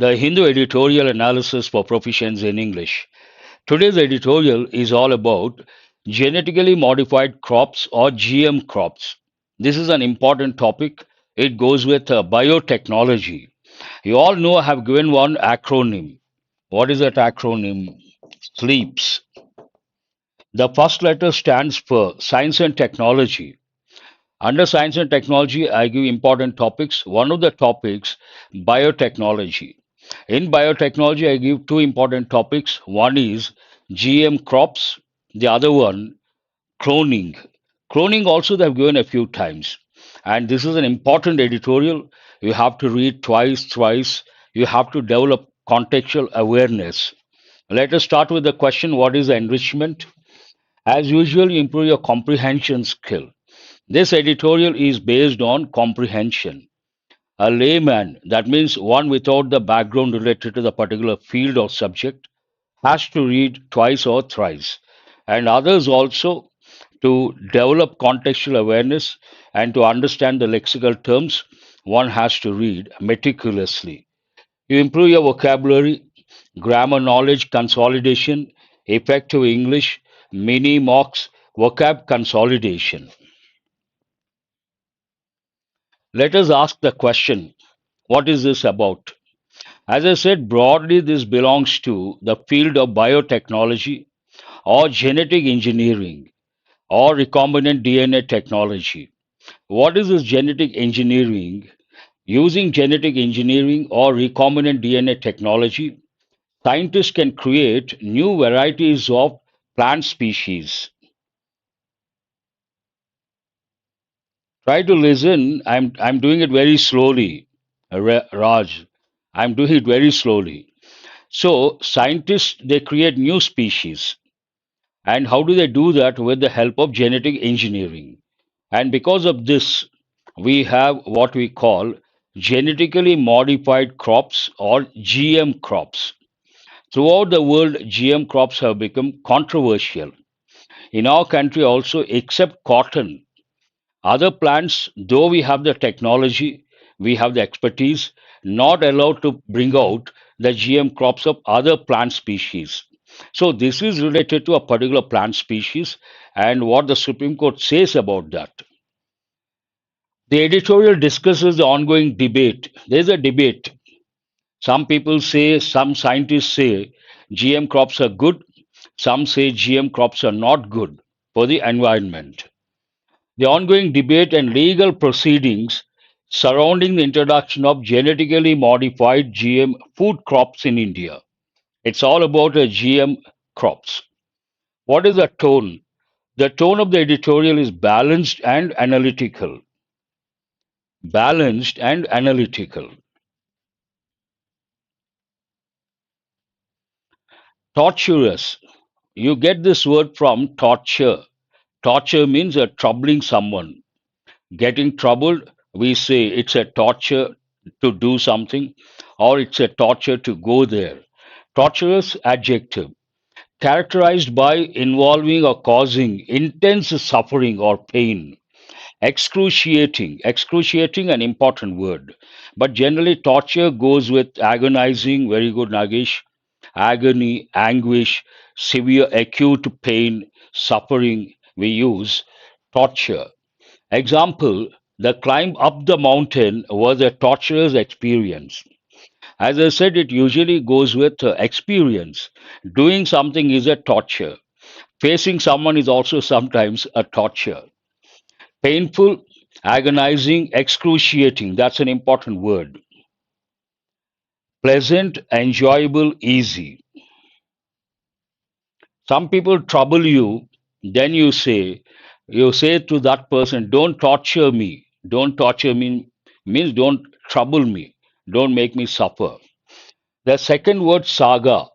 the Hindu Editorial Analysis for Proficiency in English. Today's editorial is all about genetically modified crops or GM crops. This is an important topic. It goes with biotechnology. You all know I have given one acronym. What is that acronym? SLEEPS. The first letter stands for Science and Technology. Under Science and Technology, I give important topics. One of the topics, biotechnology. In biotechnology, I give two important topics. One is GM crops, the other one, cloning. Cloning also they have given a few times. And this is an important editorial. You have to read twice, thrice. You have to develop contextual awareness. Let us start with the question, what is enrichment? As usual, you improve your comprehension skill. This editorial is based on comprehension. A layman, that means one without the background related to the particular field or subject, has to read twice or thrice. And others also, to develop contextual awareness and to understand the lexical terms, one has to read meticulously. You improve your vocabulary, grammar knowledge consolidation, effective English, mini mocks, vocab consolidation. Let us ask the question, what is this about? As I said, broadly, this belongs to the field of biotechnology or genetic engineering or recombinant DNA technology. What is this genetic engineering? Using genetic engineering or recombinant DNA technology, scientists can create new varieties of plant species. Try to listen. I'm doing it very slowly, Raj. I'm doing it very slowly. So scientists they create new species. And how do they do that? With the help of genetic engineering. And because of this, we have what we call genetically modified crops or GM crops. Throughout the world, GM crops have become controversial. In our country also, except cotton, other plants, though we have the technology, we have the expertise, not allowed to bring out the GM crops of other plant species. So this is related to a particular plant species and what the Supreme Court says about that. The editorial discusses the ongoing debate. There's a debate. Some people say, some scientists say GM crops are good. Some say GM crops are not good for the environment. The ongoing debate and legal proceedings surrounding the introduction of genetically modified GM food crops in India. It's all about GM crops. What is the tone? The tone of the editorial is balanced and analytical. Balanced and analytical. Torturous. You get this word from torture. Torture means troubling someone. Getting troubled, we say it's a torture to do something or it's a torture to go there. Torturous adjective. Characterized by involving or causing intense suffering or pain. Excruciating. Excruciating, an important word. But generally, torture goes with agonizing, very good, Nagesh. Agony, anguish, severe acute pain, suffering, we use torture. Example, the climb up the mountain was a torturous experience. As I said, it usually goes with experience. Doing something is a torture. Facing someone is also sometimes a torture. Painful, agonizing, excruciating, that's an important word. Pleasant, enjoyable, easy. Some people trouble you, then you say to that person, don't torture me. Don't torture me means don't trouble me. Don't make me suffer. The second word, saga.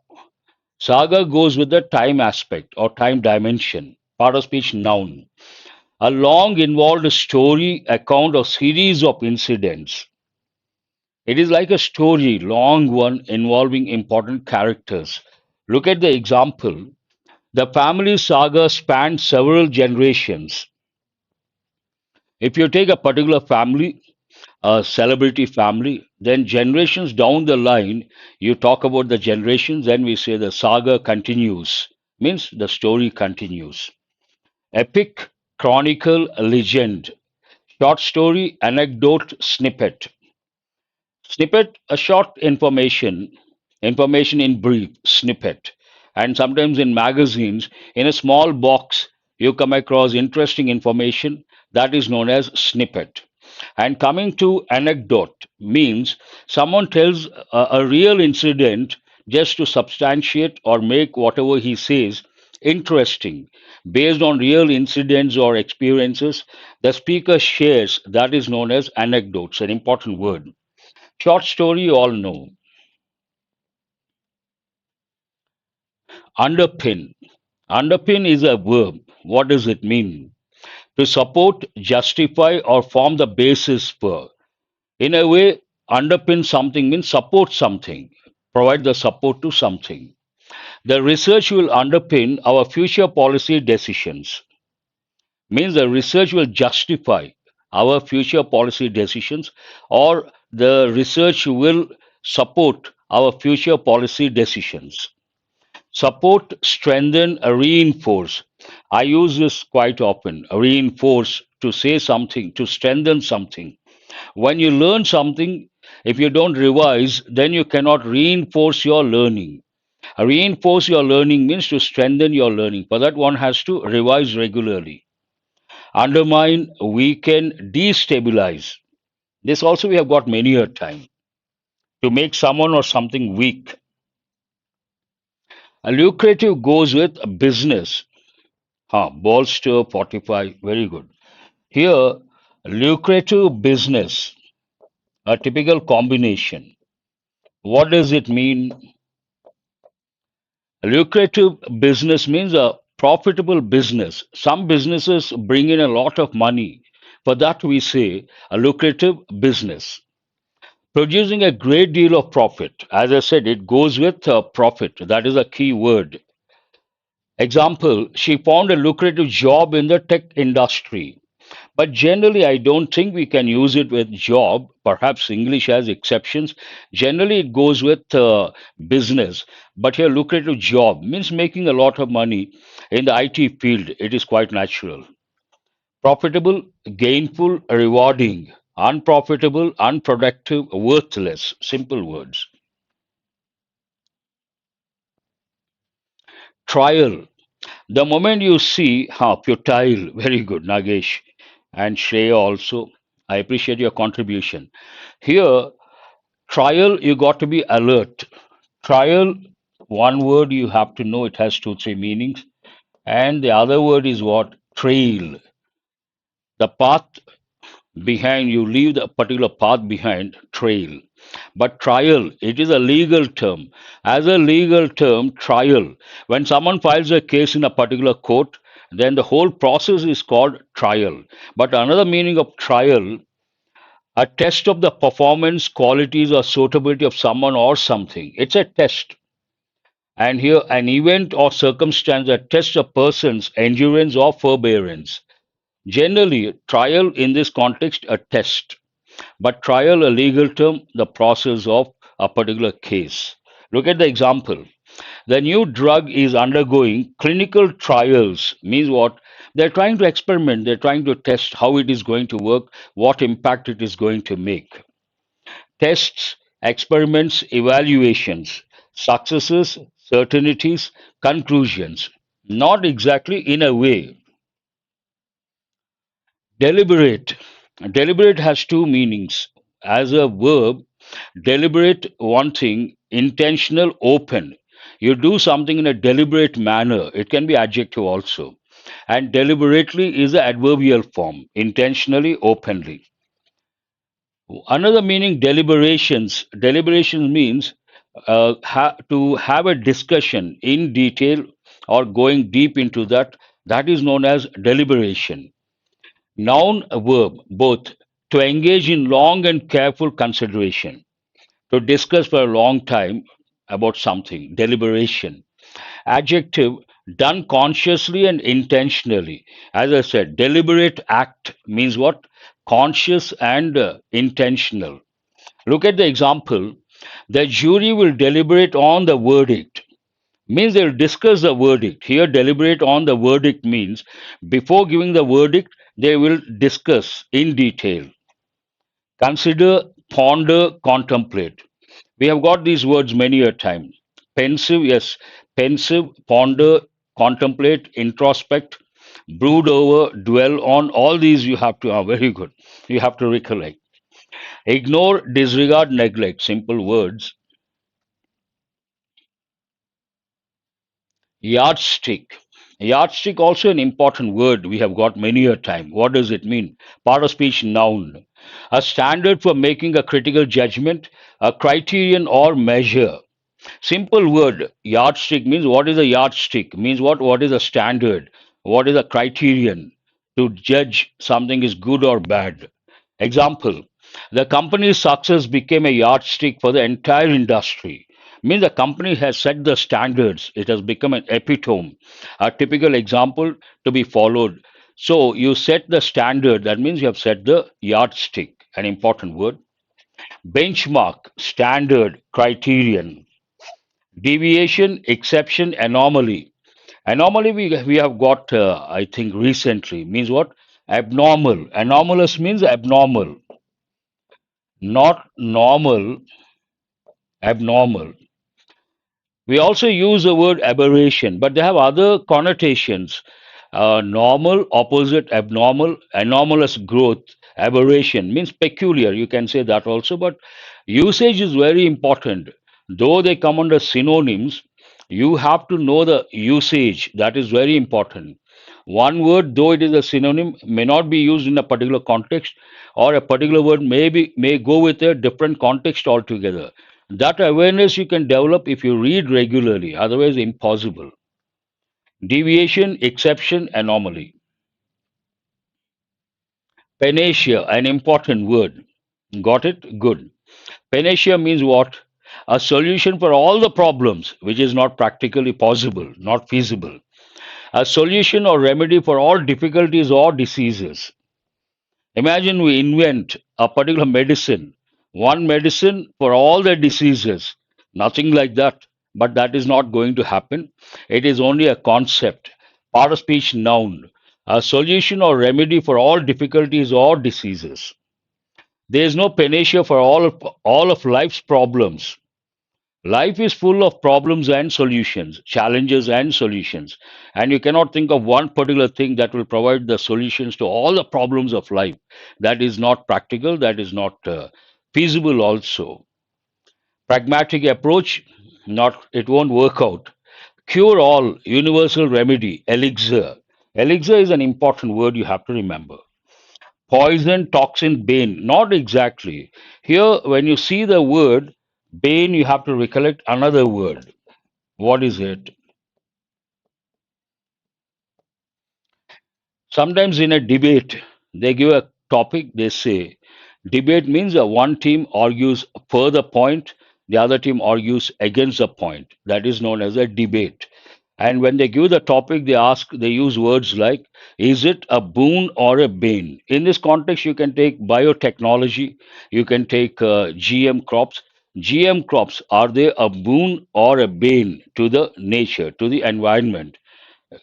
Saga goes with the time aspect or time dimension, part of speech noun. A long involved story, account, or series of incidents. It is like a story, long one, involving important characters. Look at the example. The family saga spanned several generations. If you take a particular family, a celebrity family. Then generations down the line, you talk about the generations, then we say the saga continues, means the story continues. Epic, chronicle, legend, short story, anecdote, snippet. Snippet, a short information in brief, snippet. And sometimes in magazines, in a small box, you come across interesting information that is known as snippet. And coming to anecdote means someone tells a real incident just to substantiate or make whatever he says interesting. Based on real incidents or experiences, the speaker shares that is known as anecdotes, an important word. Short story, you all know. Underpin. Underpin is a verb. What does it mean? To support, justify, or form the basis for. In a way, underpin something means support something, provide the support to something. The research will underpin our future policy decisions, means the research will justify our future policy decisions, or the research will support our future policy decisions. Support, strengthen, reinforce. I use this quite often. Reinforce, to say something, to strengthen something. When you learn something, if you don't revise, then you cannot reinforce your learning. Reinforce your learning means to strengthen your learning. For that, one has to revise regularly. Undermine, weaken, destabilize. This also we have got many a time. To make someone or something weak. A lucrative goes with business. Bolster, fortify, very good. Here, lucrative business, a typical combination. What does it mean? Lucrative business means a profitable business. Some businesses bring in a lot of money. For that, we say a lucrative business. Producing a great deal of profit. As I said, it goes with profit. That is a key word. Example, she found a lucrative job in the tech industry. But generally, I don't think we can use it with job. Perhaps English has exceptions. Generally, it goes with business. But here, lucrative job means making a lot of money in the IT field. It is quite natural. Profitable, gainful, rewarding. Unprofitable, unproductive, worthless. Simple words. Trial. The moment you see, futile, very good, Nagesh and Shreya also. I appreciate your contribution. Here, trial, you got to be alert. Trial, one word you have to know, it has two, three meanings. And the other word is what? Trail. The path behind, you leave the particular path behind, trail. But trial, it is a legal term. As a legal term, trial, when someone files a case in a particular court, then the whole process is called trial. But another meaning of trial, a test of the performance, qualities, or suitability of someone or something. It's a test. And here, an event or circumstance that tests a person's endurance or forbearance. Generally, trial in this context, a test. But trial, a legal term, the process of a particular case. Look at the example. The new drug is undergoing clinical trials, means what? They're trying to experiment, they're trying to test how it is going to work, what impact it is going to make. Tests, experiments, evaluations, successes, certainties, conclusions. Not exactly in a way. Deliberate. Deliberate has two meanings. As a verb, deliberate, one thing, intentional, open. You do something in a deliberate manner. It can be adjective also. And deliberately is the adverbial form, intentionally, openly. Another meaning, deliberations. Deliberations means to have a discussion in detail or going deep into that. That is known as deliberation. Noun, verb, both. To engage in long and careful consideration. To discuss for a long time about something, deliberation. Adjective, done consciously and intentionally. As I said, deliberate act means what? conscious and intentional. Look at the example. The jury will deliberate on the verdict. Means they'll discuss the verdict. Here, deliberate on the verdict means before giving the verdict, they will discuss in detail. Consider, ponder, contemplate. We have got these words many a time. Pensive, yes, pensive, ponder, contemplate, introspect, brood over, dwell on. All these you have to, very good. You have to recollect. Ignore, disregard, neglect. Simple words. Yardstick. Yardstick also an important word we have got many a time. What does it mean? Part of speech noun. A standard for making a critical judgment, a criterion or measure. Simple word. Yardstick means what is a yardstick? Means what is a standard? What is a criterion to judge something is good or bad? Example, the company's success became a yardstick for the entire industry. Means the company has set the standards. It has become an epitome, a typical example to be followed. So you set the standard. That means you have set the yardstick, an important word. Benchmark, standard, criterion. Deviation, exception, anomaly. Anomaly we have got, I think, recently means what? Abnormal. Anomalous means abnormal, not normal, abnormal. We also use the word aberration, but they have other connotations. Normal, opposite, abnormal, anomalous growth, aberration means peculiar. You can say that also, but usage is very important. Though they come under synonyms, you have to know the usage. That is very important. One word, though it is a synonym, may not be used in a particular context, or a particular word may go with a different context altogether. That awareness you can develop if you read regularly, otherwise impossible. Deviation, exception, anomaly. Panacea, an important word. Got it? Good. Panacea means what? A solution for all the problems, which is not practically possible, not feasible. A solution or remedy for all difficulties or diseases. Imagine we invent a particular medicine, one medicine for all the diseases. Nothing like that. But that is not going to happen. It is only a concept, part of speech noun, a solution or remedy for all difficulties or diseases. There is no panacea for all of life's problems. Life is full of problems and solutions, challenges and solutions. And you cannot think of one particular thing that will provide the solutions to all the problems of life. That is not practical, that is not feasible also. Pragmatic approach, not it won't work out. Cure all, universal remedy, elixir. Elixir is an important word you have to remember. Poison, toxin, bane. Not exactly. Here, when you see the word bane, you have to recollect another word. What is it? Sometimes in a debate, they give a topic, they say, debate means that one team argues for the point, the other team argues against the point. That is known as a debate. And when they give the topic, they use words like, is it a boon or a bane? In this context, you can take biotechnology, you can take GM crops. GM crops, are they a boon or a bane to the nature, to the environment?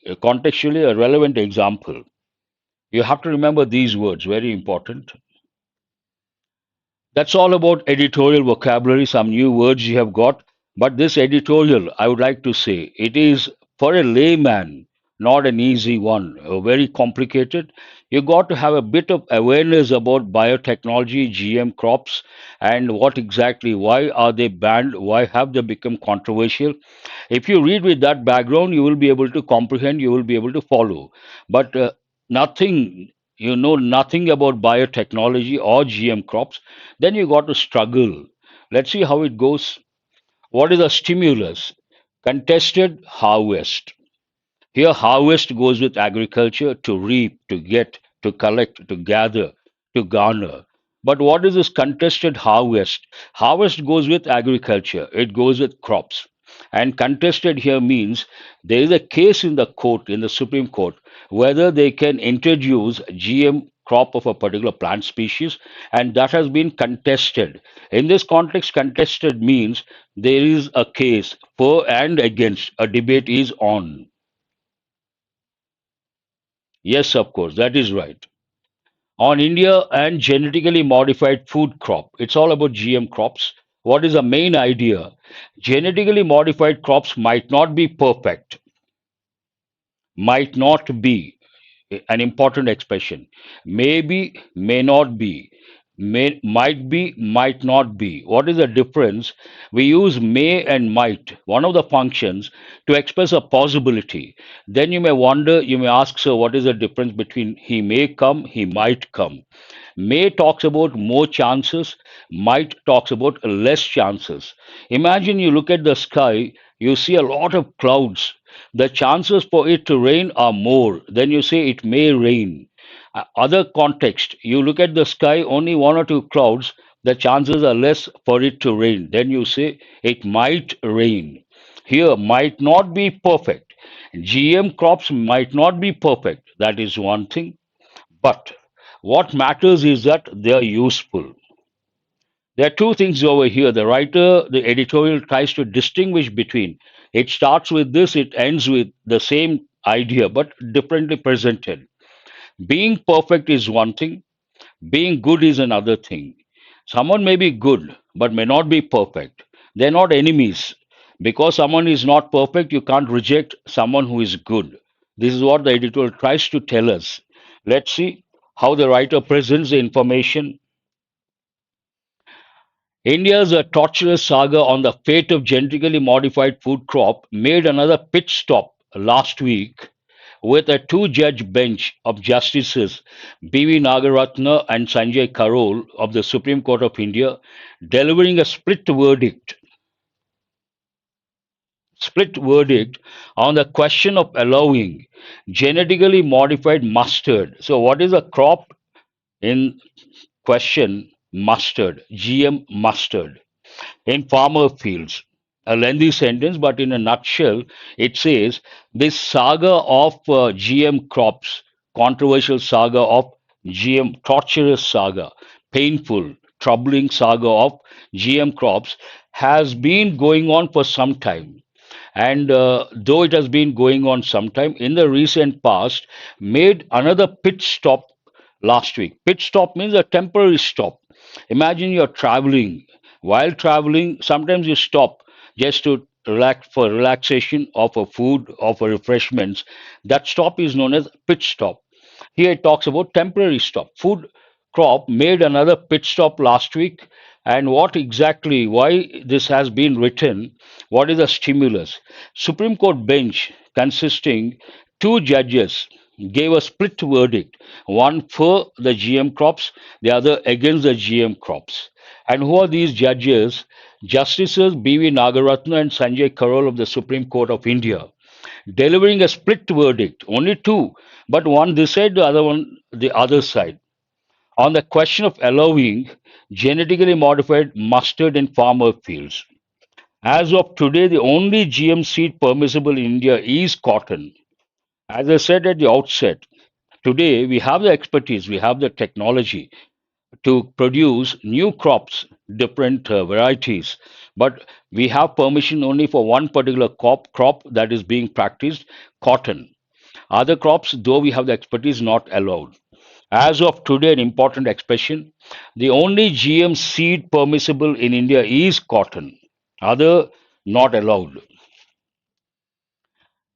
Contextually, a relevant example. You have to remember these words, very important. That's all about editorial vocabulary, some new words you have got. But this editorial, I would like to say, it is for a layman, not an easy one, very complicated. You got to have a bit of awareness about biotechnology, GM crops, and what exactly, why are they banned, why have they become controversial. If you read with that background, you will be able to comprehend, you will be able to follow. But nothing, you know nothing about biotechnology or GM crops, then you got to struggle. Let's see how it goes. What is a stimulus? Contested harvest. Here, harvest goes with agriculture to reap, to get, to collect, to gather, to garner. But what is this contested harvest? Harvest goes with agriculture, it goes with crops. And contested here means there is a case in the court, in the Supreme Court, whether they can introduce GM crop of a particular plant species, and that has been contested. In this context, contested means there is a case for and against, a debate is on. Yes, of course, that is right. On India and genetically modified food crop. It's all about GM crops. What is the main idea? Genetically modified crops might not be perfect, might not be an important expression. Maybe, may not be, might be, might not be. What is the difference? We use may and might, one of the functions, to express a possibility. Then you may wonder, you may ask, so what is the difference between he may come, he might come? May talks about more chances, might talks about less chances. Imagine you look at the sky, you see a lot of clouds. The chances for it to rain are more. Then you say it may rain. Other context, you look at the sky, only one or two clouds, the chances are less for it to rain. Then you say it might rain. Here, might not be perfect. GM crops might not be perfect. That is one thing. But what matters is that they are useful. There are two things over here. The writer, the editorial tries to distinguish between. It starts with this, it ends with the same idea, but differently presented. Being perfect is one thing, being good is another thing. Someone may be good, but may not be perfect. They're not enemies. Because someone is not perfect, you can't reject someone who is good. This is what the editorial tries to tell us. Let's see how the writer presents the information. India's torturous saga on the fate of genetically modified food crop made another pit stop last week with a two-judge bench of Justices B.V. Nagaratna and Sanjay Karol of the Supreme Court of India delivering a split verdict on the question of allowing genetically modified mustard. So, what is a crop in question? Mustard, GM mustard, in farmer fields. A lengthy sentence, but in a nutshell, it says this saga of GM crops, controversial saga of GM, torturous saga, painful, troubling saga of GM crops has been going on for some time. And though it has been going on some time, in the recent past, made another pit stop last week. Pit stop means a temporary stop. Imagine you're traveling. While traveling, sometimes you stop just to relax for relaxation of a food, of a refreshments. That stop is known as pit stop. Here it talks about temporary stop. Food crop made another pit stop last week. And what exactly, why this has been written, what is the stimulus? Supreme Court bench consisting two judges gave a split verdict, one for the GM crops, the other against the GM crops. And who are these judges? Justices B.V. Nagaratna and Sanjay Karol of the Supreme Court of India, delivering a split verdict, only two, but one this side, the other one the other side, on the question of allowing genetically modified mustard in farmer fields. As of today, the only GM seed permissible in India is cotton. As I said at the outset, today we have the expertise, we have the technology to produce new crops, different varieties, but we have permission only for one particular crop that is being practiced, cotton. Other crops, though we have the expertise, not allowed. As of today, an important expression, the only GM seed permissible in India is cotton. Other not allowed.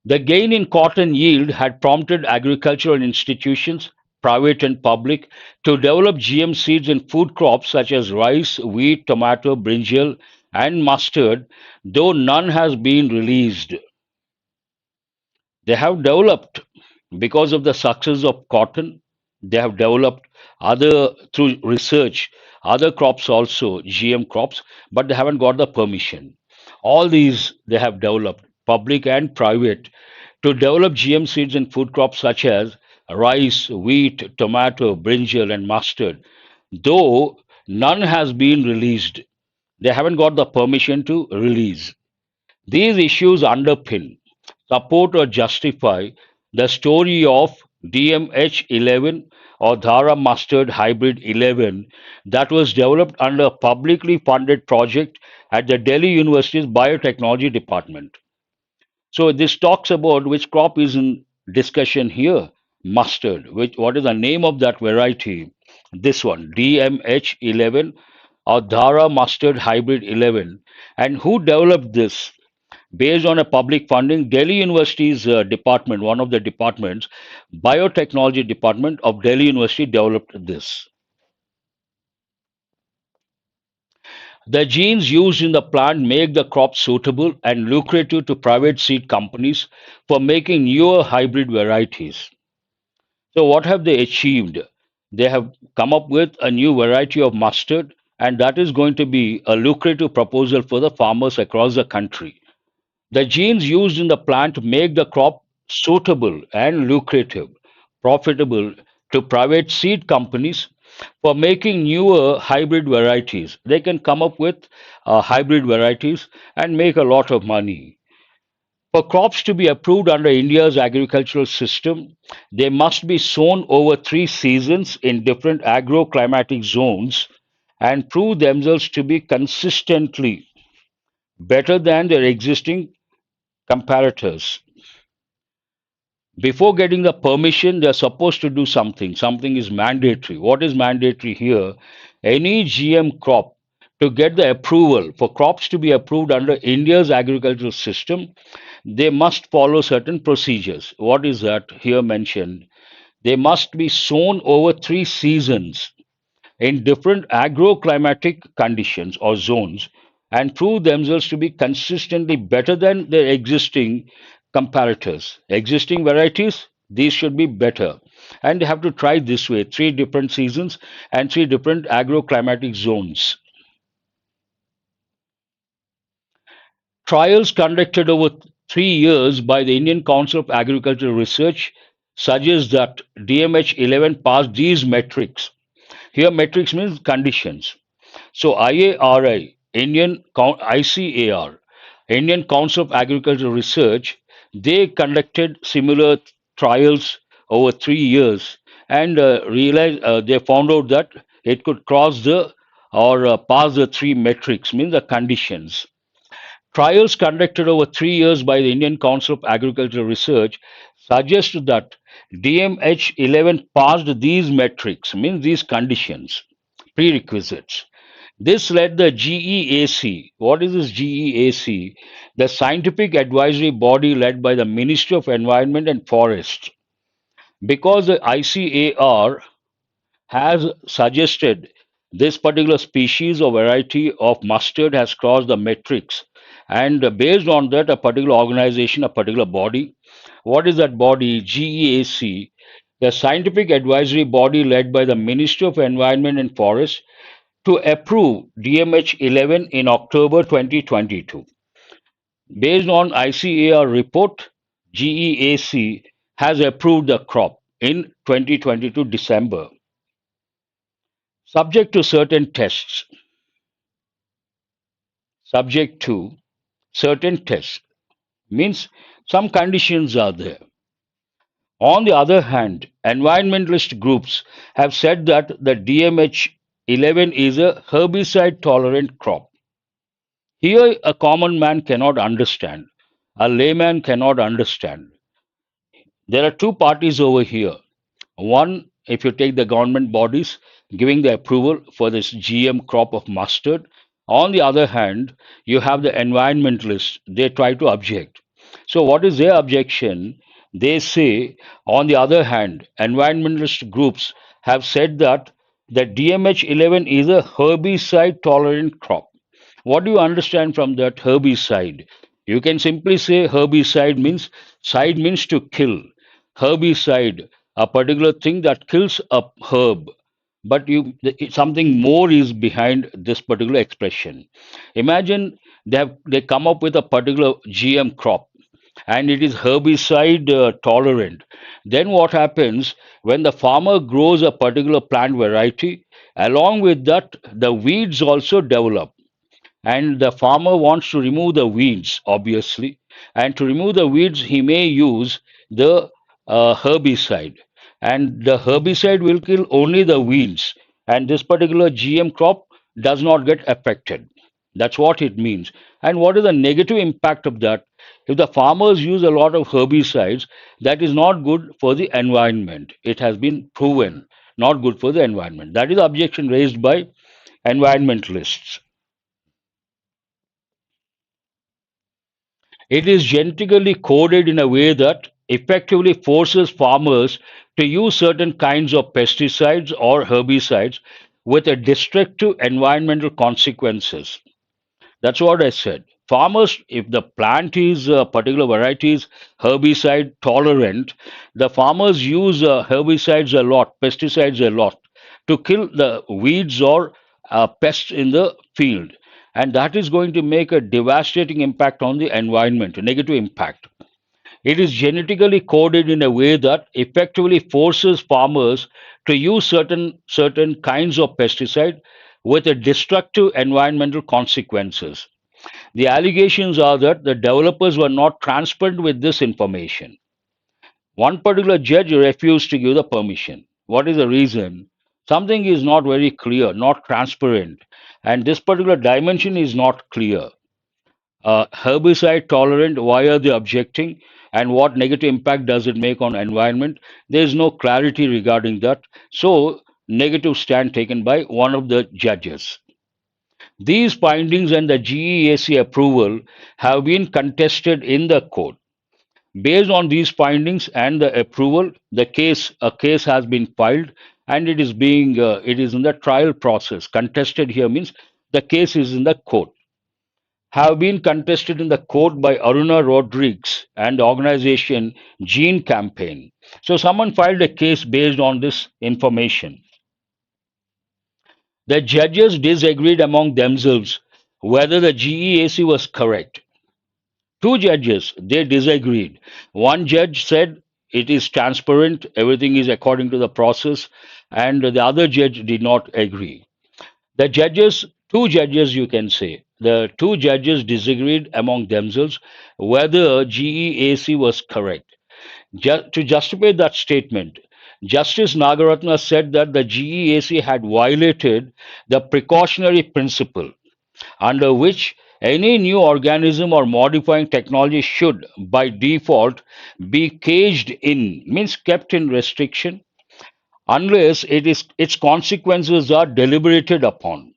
The gain in cotton yield had prompted agricultural institutions, private and public, to develop GM seeds in food crops such as rice, wheat, tomato, brinjal, and mustard, though none has been released. They have developed because of the success of cotton. They have developed other through research, other crops also, GM crops, but they haven't got the permission. All these they have developed, public and private, to develop GM seeds in food crops such as rice, wheat, tomato, brinjal, and mustard. Though none has been released, they haven't got the permission to release. These issues underpin, support, or justify the story of DMH11 or Dhara Mustard Hybrid 11 that was developed under a publicly funded project at the Delhi University's Biotechnology Department. So this talks about which crop is in discussion here. Mustard. Which what is the name of that variety? This one, DMH11 or Dhara Mustard Hybrid 11. And who developed this? Based on a public funding, Delhi University's department, one of the departments, biotechnology department of Delhi University developed this. The genes used in the plant make the crop suitable and lucrative to private seed companies for making newer hybrid varieties. So, what have they achieved? They have come up with a new variety of mustard, and that is going to be a lucrative proposal for the farmers across the country. The genes used in the plant make the crop suitable and lucrative, profitable to private seed companies for making newer hybrid varieties. They can come up with hybrid varieties and make a lot of money. For crops to be approved under India's agricultural system, they must be sown over 3 seasons in different agroclimatic zones and prove themselves to be consistently better than their existing comparators. Before getting the permission, they're supposed to do something. Something is mandatory. What is mandatory here? Any GM crop to get the approval for crops to be approved under India's agricultural system, they must follow certain procedures. What is that here mentioned? They must be sown over 3 seasons in different agroclimatic conditions or zones and prove themselves to be consistently better than their existing comparators. Existing varieties, these should be better. And they have to try this way 3 different seasons and 3 different agroclimatic zones. Trials conducted over 3 years by the Indian Council of Agricultural Research suggest that DMH11 passed these metrics. Here, metrics means conditions. So IARI, ICAR, Indian Council of Agricultural Research, they conducted similar trials over 3 years and realized they found out that it could cross the or pass the three metrics, means the conditions. Trials conducted over 3 years by the Indian Council of Agricultural Research suggest that DMH11 passed these metrics, means these conditions, prerequisites. This led the GEAC. What is this GEAC? The scientific advisory body led by the Ministry of Environment and Forest. Because the ICAR has suggested this particular species or variety of mustard has crossed the metrics. And based on that, a particular organization, a particular body, what is that body? GEAC, the scientific advisory body led by the Ministry of Environment and Forest, to approve DMH11 in October 2022. Based on ICAR report, GEAC has approved the crop in 2022 December, subject to certain tests. Subject to certain tests means some conditions are there. On the other hand, environmentalist groups have said that the DMH11 is a herbicide tolerant crop. Here, a common man cannot understand, a layman cannot understand. There are two parties over here. One, if you take the government bodies giving the approval for this GM crop of mustard. On the other hand, you have the environmentalists, they try to object. So, what is their objection? They say, on the other hand, environmentalist groups have said that the DMH11 is a herbicide tolerant crop. What do you understand from that herbicide? You can simply say herbicide means side means to kill. Herbicide, a particular thing that kills a herb. But something more is behind this particular expression. Imagine they come up with a particular GM crop and it is herbicide tolerant. Then what happens when the farmer grows a particular plant variety? Along with that, the weeds also develop, and the farmer wants to remove the weeds, obviously. And to remove the weeds, he may use the herbicide. and the herbicide will kill only the weeds, and this particular GM crop does not get affected. That's what it means. And what is the negative impact of that? If the farmers use a lot of herbicides, that is not good for the environment. It has been proven not good for the environment. That is the objection raised by environmentalists. It is genetically coded in a way that effectively forces farmers to use certain kinds of pesticides or herbicides with a destructive environmental consequences. That's what I said. Farmers, if the plant is particular varieties herbicide tolerant, the farmers use herbicides a lot, pesticides a lot to kill the weeds or pests in the field. And that is going to make a devastating impact on the environment, a negative impact. It is genetically coded in a way that effectively forces farmers to use certain kinds of pesticide with a destructive environmental consequences. The allegations are that the developers were not transparent with this information. One particular judge refused to give the permission. What is the reason? Something is not very clear, not transparent, and this particular dimension is not clear. Herbicide tolerant, why are they objecting? And what negative impact does it make on environment? There is no clarity regarding that. So, negative stand taken by one of the judges. These findings and the GEAC approval have been contested in the court. Based on these findings and the approval, a case has been filed and it is in the trial process. Contested here means the case is in the court. Have been contested in the court by Aruna Rodriguez and the organization Gene Campaign. So someone filed a case based on this information. The judges disagreed among themselves whether the GEAC was correct. Two judges, they disagreed. One judge said it is transparent, everything is according to the process, and the other judge did not agree. The judges, two judges, you can say, the two judges disagreed among themselves whether GEAC was correct. To justify that statement, Justice Nagaratna said that the GEAC had violated the precautionary principle under which any new organism or modifying technology should, by default, be caged in, means kept in restriction, unless its consequences are deliberated upon.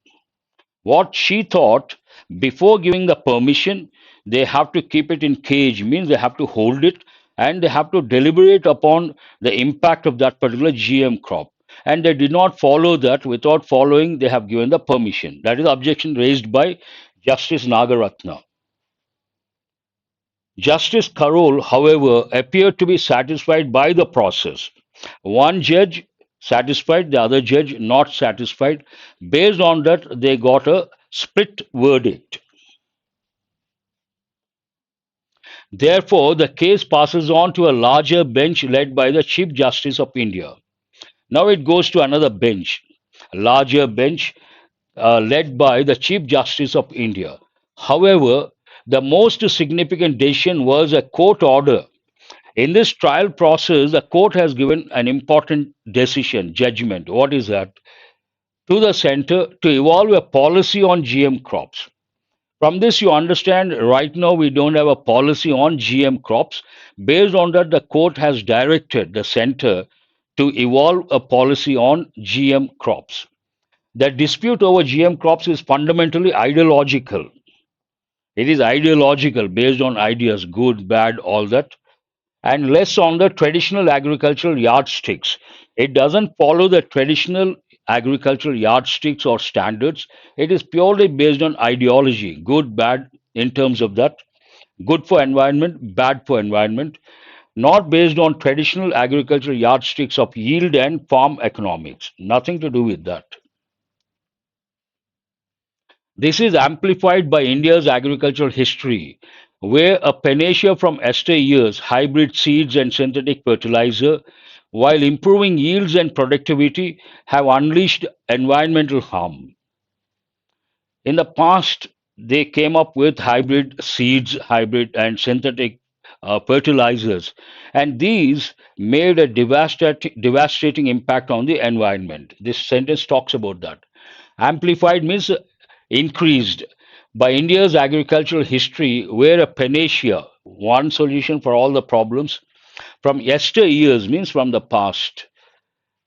What she thought, before giving the permission, they have to keep it in cage, means they have to hold it and they have to deliberate upon the impact of that particular GM crop. And they did not follow that. Without following, they have given the permission. That is the objection raised by Justice Nagaratna. Justice Karol, however, appeared to be satisfied by the process. One judge satisfied, the other judge not satisfied. Based on that, they got a split verdict. Therefore, the case passes on to a larger bench led by the Chief Justice of India. Now it goes to another bench, a larger bench led by the Chief Justice of India. However, the most significant decision was a court order. In this trial process, the court has given an important decision, judgment. What is that? To the center to evolve a policy on GM crops. From this, you understand right now we don't have a policy on GM crops. Based on that, the court has directed the center to evolve a policy on GM crops. The dispute over GM crops is fundamentally ideological. It is ideological based on ideas, good, bad, all that, and less on the traditional agricultural yardsticks. It doesn't follow the traditional agricultural yardsticks or standards. It is purely based on ideology, good, bad, in terms of that, good for environment, bad for environment, not based on traditional agricultural yardsticks of yield and farm economics. Nothing to do with that. This is amplified by India's agricultural history, where a panacea from ester years, hybrid seeds and synthetic fertilizer, while improving yields and productivity, have unleashed environmental harm. In the past, they came up with hybrid seeds, hybrid and synthetic fertilizers, and these made a devastating impact on the environment. This sentence talks about that. Amplified means increased. By India's agricultural history, where a panacea, one solution for all the problems, from yesteryears means from the past.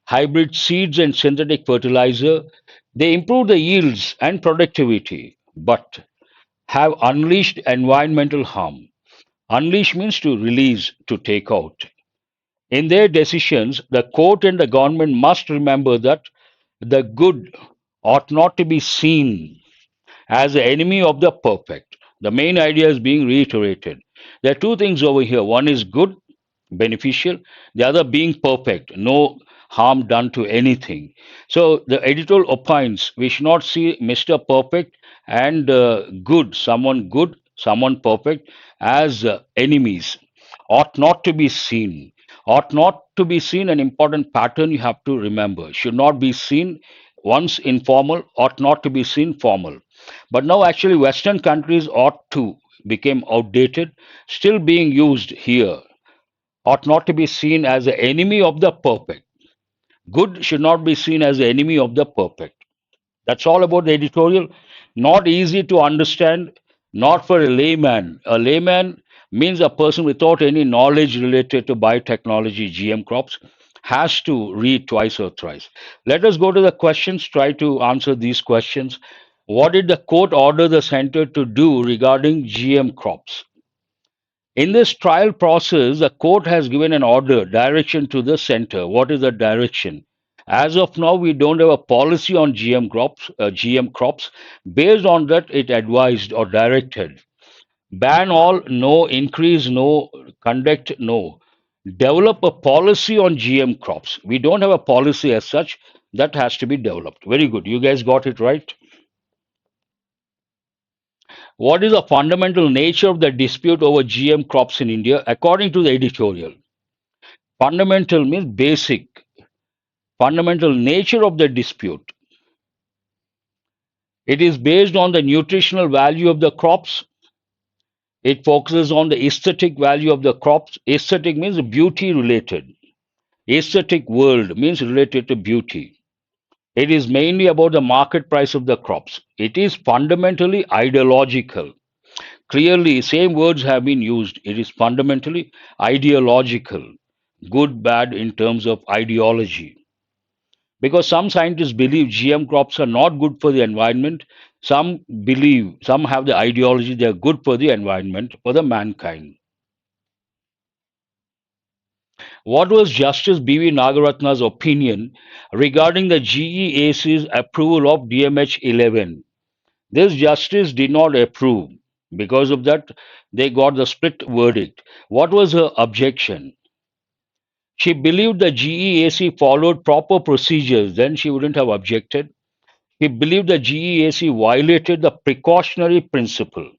Hybrid seeds and synthetic fertilizer, they improve the yields and productivity, but have unleashed environmental harm. Unleash means to release, to take out. In their decisions, the court and the government must remember that the good ought not to be seen as the enemy of the perfect. The main idea is being reiterated. There are two things over here. One is good, beneficial, the other being perfect, no harm done to anything. So the editorial opines we should not see Mr. Perfect and good, someone perfect as enemies. Ought not to be seen. Ought not to be seen, an important pattern you have to remember. Should not be seen once informal, ought not to be seen formal. But now, actually, Western countries ought to became outdated, still being used here. Ought not to be seen as the enemy of the perfect. Good should not be seen as the enemy of the perfect. That's all about the editorial. Not easy to understand, not for a layman. A layman means a person without any knowledge related to biotechnology, GM crops, has to read twice or thrice. Let us go to the questions, try to answer these questions. What did the court order the center to do regarding GM crops? In this trial process, the court has given an order, direction to the center. What is the direction? As of now, we don't have a policy on GM crops. Based on that, it advised or directed. Ban all, no. Increase, no. Conduct, no. Develop a policy on GM crops. We don't have a policy as such. That has to be developed. Very good. You guys got it right. What is the fundamental nature of the dispute over GM crops in India according to the editorial? Fundamental means basic. Fundamental nature of the dispute. It is based on the nutritional value of the crops. It focuses on the aesthetic value of the crops. Aesthetic means beauty related. Aesthetic world means related to beauty. It is mainly about the market price of the crops. It is fundamentally ideological. Clearly, same words have been used. It is fundamentally ideological, good, bad in terms of ideology. Because some scientists believe GM crops are not good for the environment. Some have the ideology they are good for the environment, for the mankind. What was Justice B.V. Nagaratna's opinion regarding the GEAC's approval of DMH 11? This justice did not approve. Because of that, they got the split verdict. What was her objection? She believed the GEAC followed proper procedures, then she wouldn't have objected. She believed the GEAC violated the precautionary principle.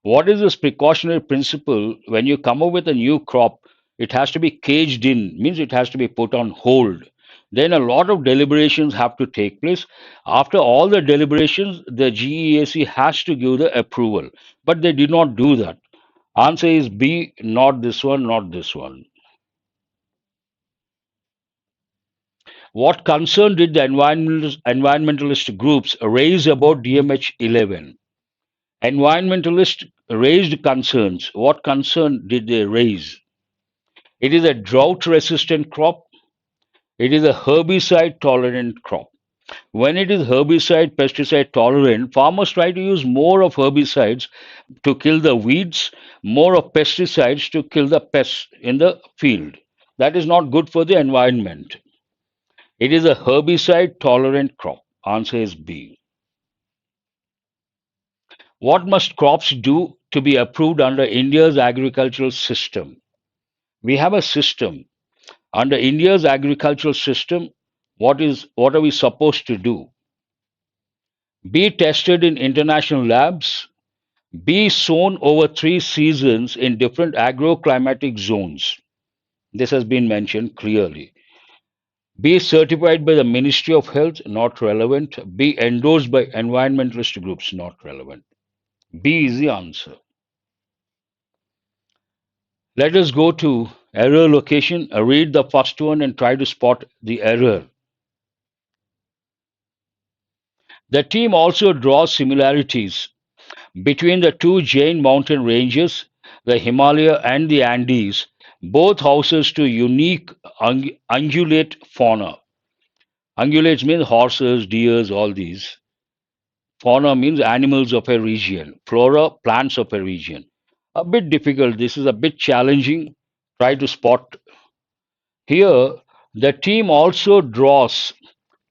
What is this precautionary principle? When you come up with a new crop, it has to be caged in, means it has to be put on hold. Then a lot of deliberations have to take place. After all the deliberations, the GEAC has to give the approval. But they did not do that. Answer is B, not this one, not this one. What concern did the environmentalist groups raise about DMH 11? Environmentalists raised concerns. What concern did they raise? It is a drought resistant crop. It is a herbicide tolerant crop. When it is herbicide, pesticide tolerant, farmers try to use more of herbicides to kill the weeds, more of pesticides to kill the pests in the field. That is not good for the environment. It is a herbicide tolerant crop. Answer is B. What must crops do to be approved under India's agricultural system? We have a system. Under India's agricultural system, what are we supposed to do? Be tested in international labs, be sown over 3 seasons in different agroclimatic zones. This has been mentioned clearly. Be certified by the Ministry of Health, not relevant. Be endorsed by environmentalist groups, not relevant. B is the answer. Let us go to error location, read the first one and try to spot the error. The team also draws similarities between the two Jain mountain ranges, the Himalaya and the Andes, both houses to unique ungulate fauna. Ungulates means horses, deers, all these. Fauna means animals of a region. Flora, plants of a region. A bit difficult. This is a bit challenging. Try to spot. Here, the team also draws.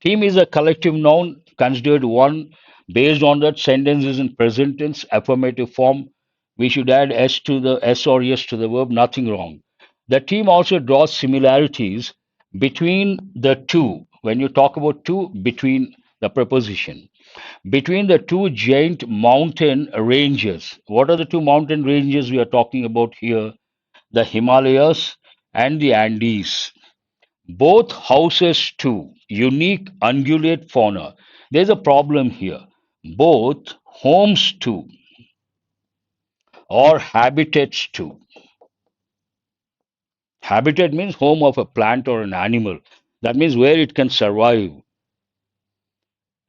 Team is a collective noun considered one based on that sentence is in present tense, affirmative form. We should add s to the s or yes to the verb, nothing wrong. The team also draws similarities between the two. When you talk about two, between the preposition, between the two giant mountain ranges. What are the two mountain ranges we are talking about here? The Himalayas and the Andes. Both houses too, unique ungulate fauna. There's a problem here. Both homes too, or habitats too. Habitat means home of a plant or an animal. That means where it can survive.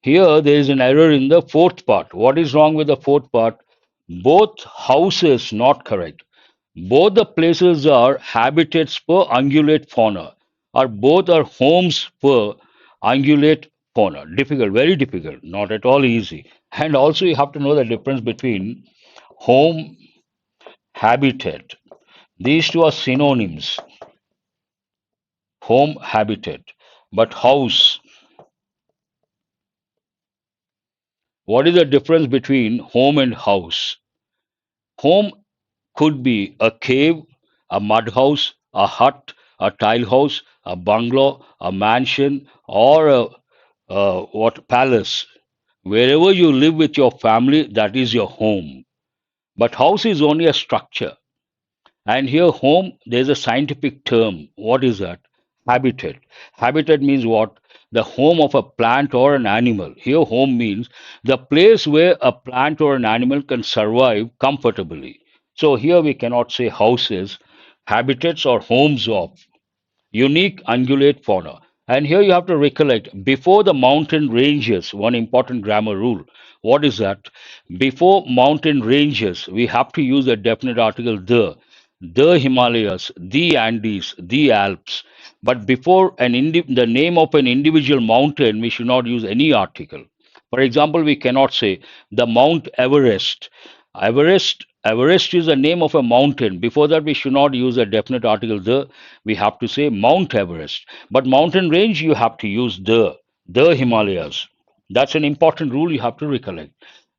Here there is an error in the fourth part. What is wrong with the fourth part? Both houses not correct. Both the places are habitats for ungulate fauna, or both are homes for ungulate fauna. Difficult, very difficult, not at all easy. And also, you have to know the difference between home, habitat. These two are synonyms. Home, habitat. But house, what is the difference between home and house? Home could be a cave, a mud house, a hut, a tile house, a bungalow, a mansion, or a what palace. Wherever you live with your family, that is your home. But house is only a structure. And here, home, there's a scientific term. What is that? Habitat. Habitat means what? The home of a plant or an animal. Here, home means the place where a plant or an animal can survive comfortably. So, here we cannot say houses, habitats, or homes of unique ungulate fauna. And here you have to recollect before the mountain ranges, one important grammar rule. What is that? Before mountain ranges, we have to use a definite article the Himalayas, the Andes, the Alps. But before the name of an individual mountain, we should not use any article. For example, we cannot say the Mount Everest. Everest is the name of a mountain. Before that, we should not use a definite article the. We have to say Mount Everest. But mountain range, you have to use the Himalayas. That's an important rule you have to recollect.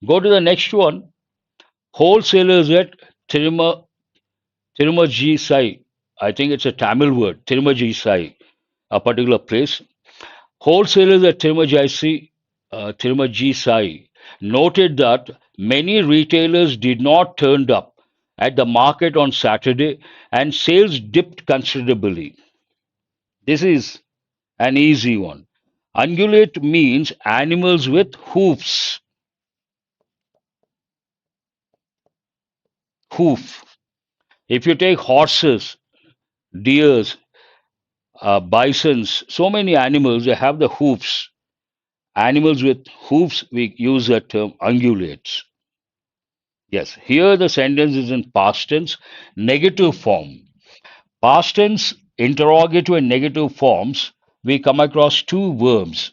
Go to the next one. Wholesalers at Tiruma, Tirumaji Sai. I think it's a Tamil word, Tirumaji Sai, a particular place. Wholesalers at Tirumaji Sai noted that many retailers did not turn up at the market on Saturday and sales dipped considerably. This is an easy one. Ungulate means animals with hoofs. Hoof. If you take horses, deers, bisons, so many animals, they have the hoofs. Animals with hoofs, we use the term ungulates. Yes, here the sentence is in past tense, negative form. Past tense, interrogative and negative forms, we come across two verbs.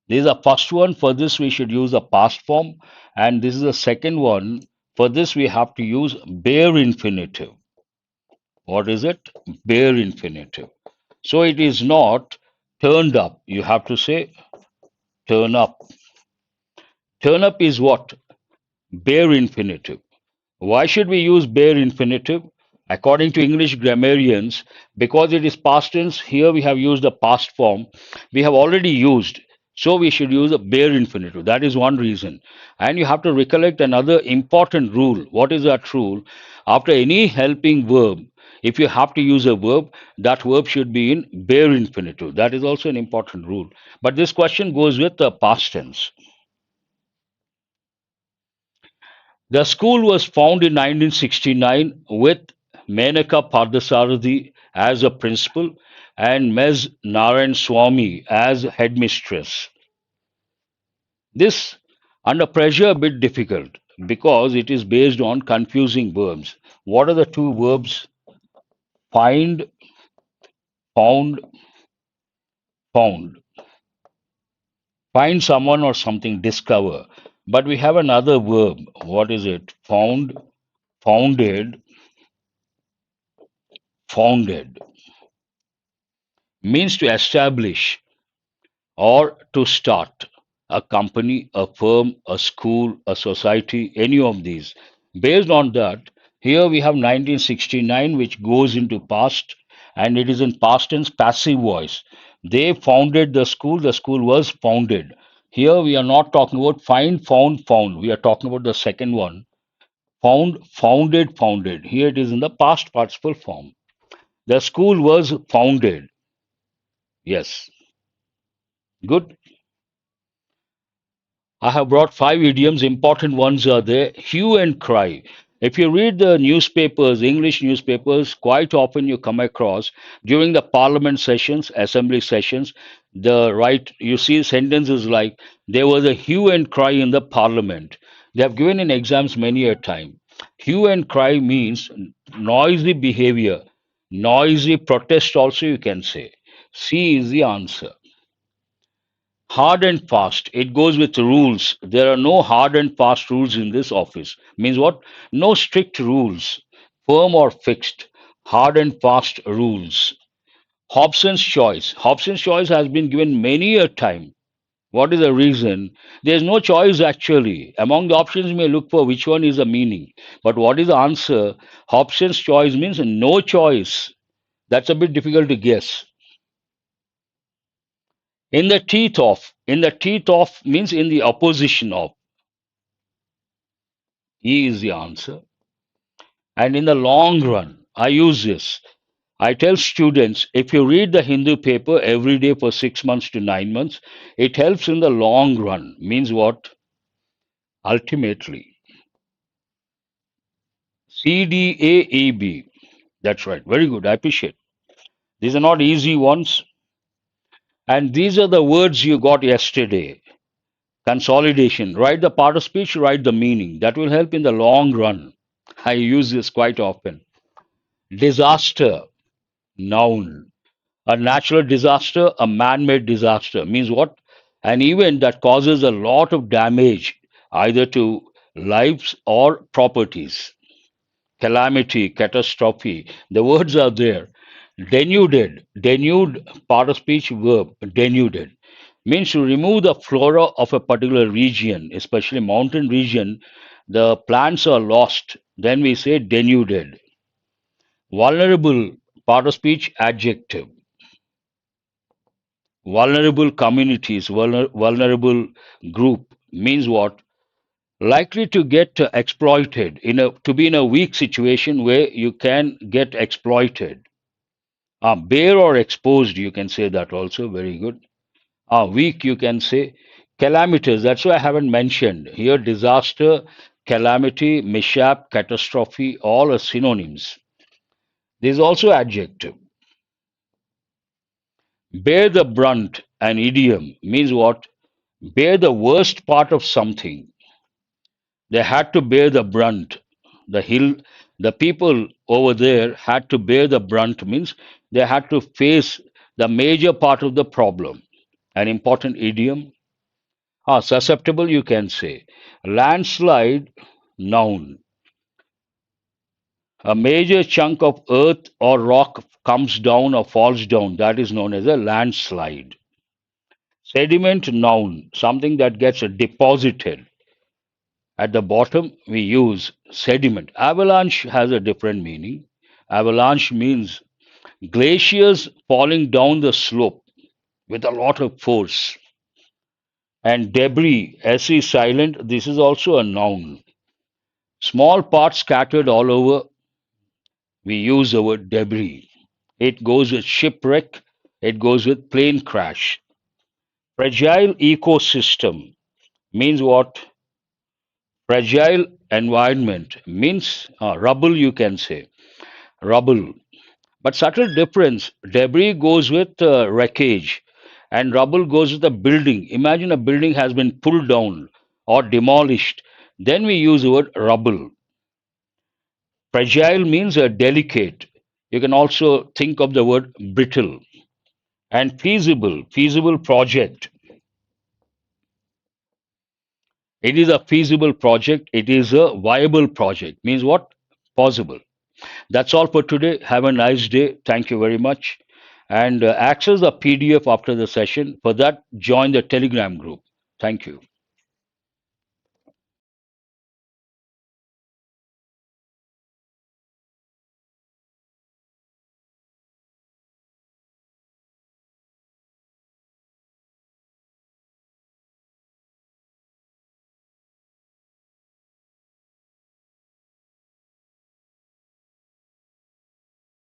This is the first one. For this, we should use the past form. And this is the second one. For this, we have to use bare infinitive. What is it? Bare infinitive. So it is not turned up. You have to say turn up. Turn up is what? Bare infinitive. Why should we use bare infinitive? According to English grammarians, because it is past tense, here we have used the past form. We have already used, so we should use a bare infinitive. That is one reason. And you have to recollect another important rule. What is that rule? After any helping verb, if you have to use a verb, that verb should be in bare infinitive. That is also an important rule. But this question goes with the past tense. The school was founded in 1969 with Menaka Pardasarathi as a principal, and Ms. Narayan Swami as headmistress. This under pressure a bit difficult because it is based on confusing verbs. What are the two verbs? Find, found, found. Find someone or something, discover. But we have another verb. What is it? Found, founded, founded. Means to establish or to start a company, a firm, a school, a society, any of these. Based on that, here we have 1969, which goes into past, and it is in past tense passive voice. They founded the school was founded. Here we are not talking about find, found, found. We are talking about the second one. Found, founded, founded. Here it is in the past participle form. The school was founded. Yes. Good. I have brought five idioms. Important ones are there. Hue and cry. If you read the newspapers, English newspapers, quite often you come across during the parliament sessions, assembly sessions, the right, you see sentences like, there was a hue and cry in the parliament. They have given in exams many a time. Hue and cry means noisy behavior, noisy protest, also you can say. C is the answer. Hard and fast. It goes with rules. There are no hard and fast rules in this office. Means what? No strict rules, firm or fixed. Hard and fast rules. Hobson's choice. Hobson's choice has been given many a time. What is the reason? There is no choice actually. Among the options, you may look for which one is the meaning. But what is the answer? Hobson's choice means no choice. That's a bit difficult to guess. In the teeth of. In the teeth of means in the opposition of. E is the answer. And in the long run, I use this. I tell students if you read the Hindu paper every day for 6 months to 9 months, it helps in the long run. Means what? Ultimately. CDAEB. That's right. Very good. I appreciate. These are not easy ones. And these are the words you got yesterday. Consolidation. Write the part of speech, write the meaning. That will help in the long run. I use this quite often. Disaster. Noun. A natural disaster, a man made disaster means what? An event that causes a lot of damage either to lives or properties. Calamity, catastrophe. The words are there. Denuded, denude, part of speech verb, denuded means to remove the flora of a particular region, especially mountain region. The plants are lost. Then we say denuded. Vulnerable, part of speech, adjective. Vulnerable communities, vulnerable group means what? Likely to get exploited to be in a weak situation where you can get exploited. Bare or exposed, you can say that also. Very good. Weak, you can say. Calamitous, that's why I haven't mentioned here. Disaster, calamity, mishap, catastrophe, all are synonyms. There's also adjective. Bear the brunt, an idiom, means what? Bear the worst part of something. They had to bear the brunt. The people over there had to bear the brunt, means they had to face the major part of the problem. An important idiom. Susceptible, you can say. Landslide, noun. A major chunk of earth or rock comes down or falls down. That is known as a landslide. Sediment, noun. Something that gets deposited. At the bottom, we use sediment. Avalanche has a different meaning. Avalanche means glaciers falling down the slope with a lot of force. And debris, S is silent, this is also a noun. Small parts scattered all over, we use the word debris. It goes with shipwreck, it goes with plane crash. Fragile ecosystem means what? Fragile environment means rubble, you can say. rubble. But subtle difference. Debris goes with wreckage, and rubble goes with a building. Imagine a building has been pulled down or demolished. Then we use the word rubble. Fragile means delicate. You can also think of the word brittle. And feasible, feasible project. It is a feasible project. It is a viable project. Means what? Possible. That's all for today. Have a nice day. Thank you very much. And access the PDF after the session. For that, join the Telegram group. Thank you.